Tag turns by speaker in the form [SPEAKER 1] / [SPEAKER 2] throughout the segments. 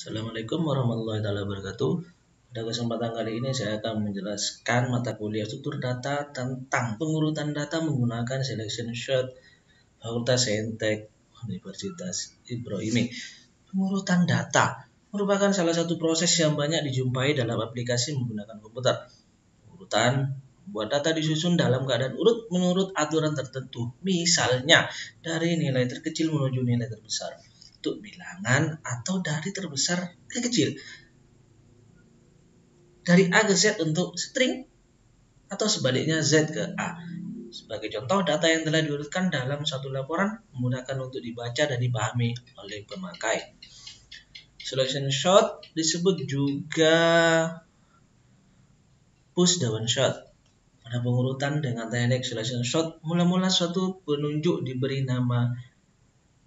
[SPEAKER 1] Assalamualaikum warahmatullahi wabarakatuh. Pada kesempatan kali ini saya akan menjelaskan mata kuliah struktur data tentang pengurutan data menggunakan selection shot Fakultas Saintek Universitas Ibrahimi. Pengurutan data merupakan salah satu proses yang banyak dijumpai dalam aplikasi menggunakan komputer. Urutan buat data disusun dalam keadaan urut menurut aturan tertentu. Misalnya dari nilai terkecil menuju nilai terbesar. Untuk bilangan atau dari terbesar ke kecil, dari A ke Z untuk string atau sebaliknya Z ke A. Sebagai contoh, data yang telah diurutkan dalam suatu laporan memudahkan untuk dibaca dan dipahami oleh pemakai. Selection shot disebut juga push down shot. Pada pengurutan dengan teknik selection shot, mula-mula suatu penunjuk diberi nama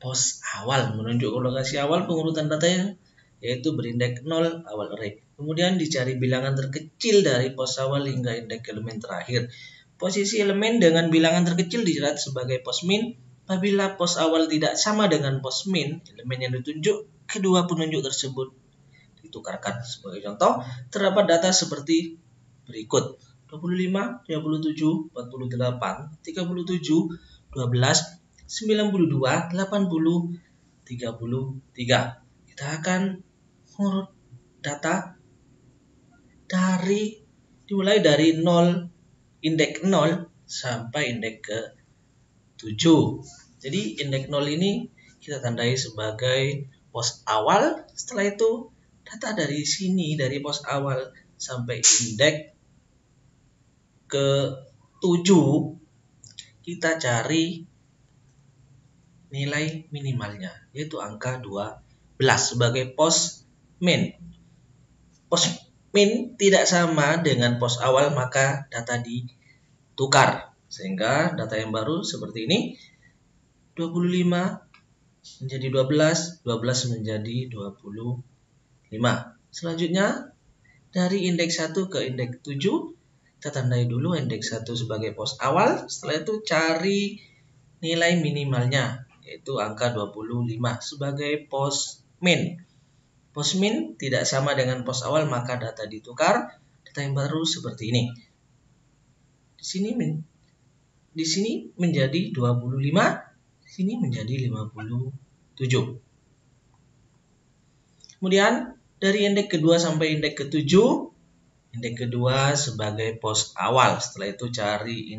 [SPEAKER 1] pos awal, menunjuk ke lokasi awal pengurutan data yaitu berindeks 0 awal array. Kemudian dicari bilangan terkecil dari pos awal hingga indeks elemen terakhir. Posisi elemen dengan bilangan terkecil dicatat sebagai pos min. Apabila pos awal tidak sama dengan pos min, elemen yang ditunjuk kedua penunjuk tersebut ditukarkan. Sebagai contoh, terdapat data seperti berikut: 25, 37, 48, 37, 12, 92, 80, 33. Kita akan mengurut data dimulai dari 0, indeks 0 sampai indeks ke 7. Jadi indeks 0 ini kita tandai sebagai pos awal. Setelah itu data dari sini, dari pos awal sampai indeks ke 7, kita cari nilai minimalnya, yaitu angka 12 sebagai pos min. Pos min tidak sama dengan pos awal, maka data ditukar. Sehingga data yang baru seperti ini, 25 menjadi 12, 12 menjadi 25. Selanjutnya, dari indeks 1 ke indeks 7, kita tandai dulu indeks 1 sebagai pos awal. Setelah itu cari nilai minimalnya, yaitu angka 25 sebagai pos min. Pos min tidak sama dengan pos awal, maka data ditukar. Data yang baru seperti ini. Di sini menjadi 25, di sini menjadi 57. Kemudian dari indeks kedua sampai indeks ke-7, indeks kedua sebagai pos awal. Setelah itu cari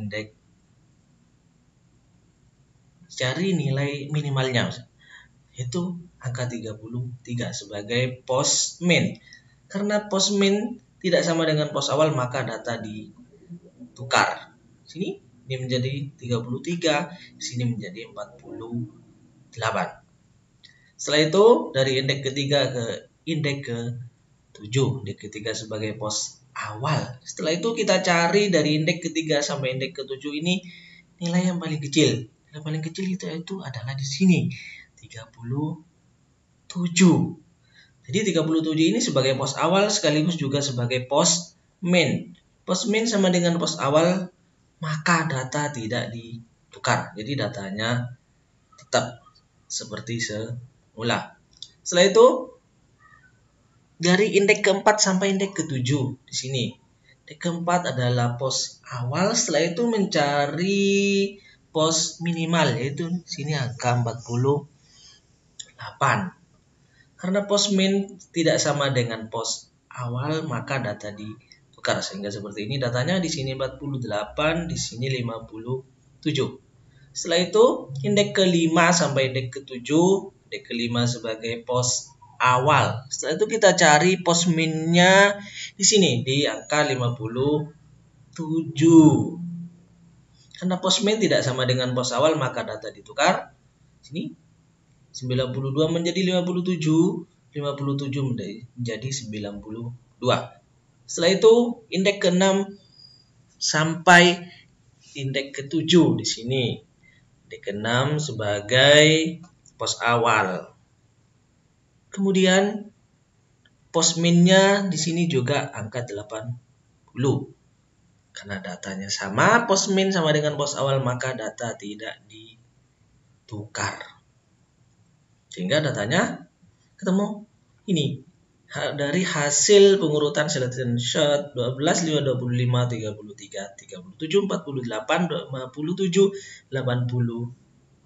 [SPEAKER 1] nilai minimalnya, yaitu angka 33 sebagai pos min. Karena pos min tidak sama dengan pos awal, maka data ditukar. Sini ini menjadi 33, sini menjadi 48. Setelah itu dari indeks ketiga ke indeks ke-7, indeks ketiga sebagai pos awal. Setelah itu kita cari dari indeks ketiga sampai indeks ke-7 ini nilai yang paling kecil. Nilai paling kecil itu adalah di sini, 37. Jadi 37 ini sebagai pos awal sekaligus juga sebagai pos min. Pos min sama dengan pos awal, maka data tidak ditukar. Jadi datanya tetap seperti semula. Setelah itu dari indeks ke-4 sampai indeks ke-7 di sini. Indeks ke-4 adalah pos awal. Setelah itu mencari pos minimal, yaitu sini angka 48. Karena pos min tidak sama dengan pos awal, maka data ditukar. Sehingga seperti ini datanya, di sini 48, di sini 57. Setelah itu indeks ke-5 sampai indeks ke-7, indeks ke-5 sebagai pos awal. Setelah itu kita cari pos minnya di sini di angka 57. Karena pos min tidak sama dengan pos awal, maka data ditukar. Sini 92 menjadi 57, 57 menjadi 92. Setelah itu indeks ke-6 sampai indeks ke-7 di sini. Indeks ke-6 sebagai pos awal. Kemudian pos minnya di sini juga angka 80. Karena datanya sama, pos min sama dengan pos awal, maka data tidak ditukar. Sehingga datanya ketemu ini dari hasil pengurutan selection shot 12, 5, 25, 33, 37, 48, 57, 80,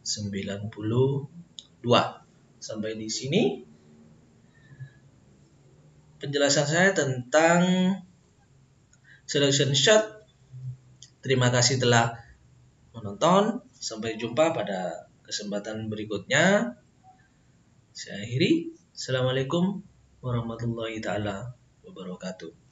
[SPEAKER 1] 92. Sampai di sini penjelasan saya tentang selection shot. Terima kasih telah menonton. Sampai jumpa pada kesempatan berikutnya. Saya akhiri. Assalamualaikum warahmatullahi taala wabarakatuh.